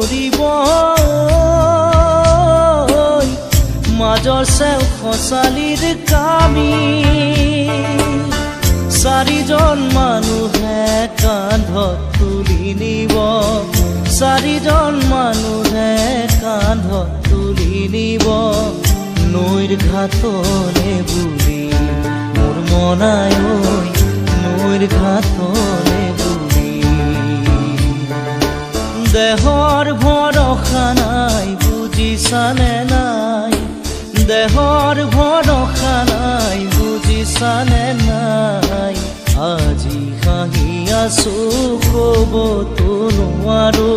কৰিব মাজৰ চেও খচালিৰ কামি চাৰিজন মানুহে কান্ধত তুলি নিব চাৰিজন মানুহে কান্ধত তুলি নিব নৈৰ ঘাটলে বুলি মোৰ মনাই ঐ নৈৰ ঘাটলে বুলি দেহৰ ভৰসা নাই বুজিছানে নাই দেহৰ ভৰসা নাই বুজিছানে নাই আজি হাঁহি আছো ক'বতো নোৱাৰো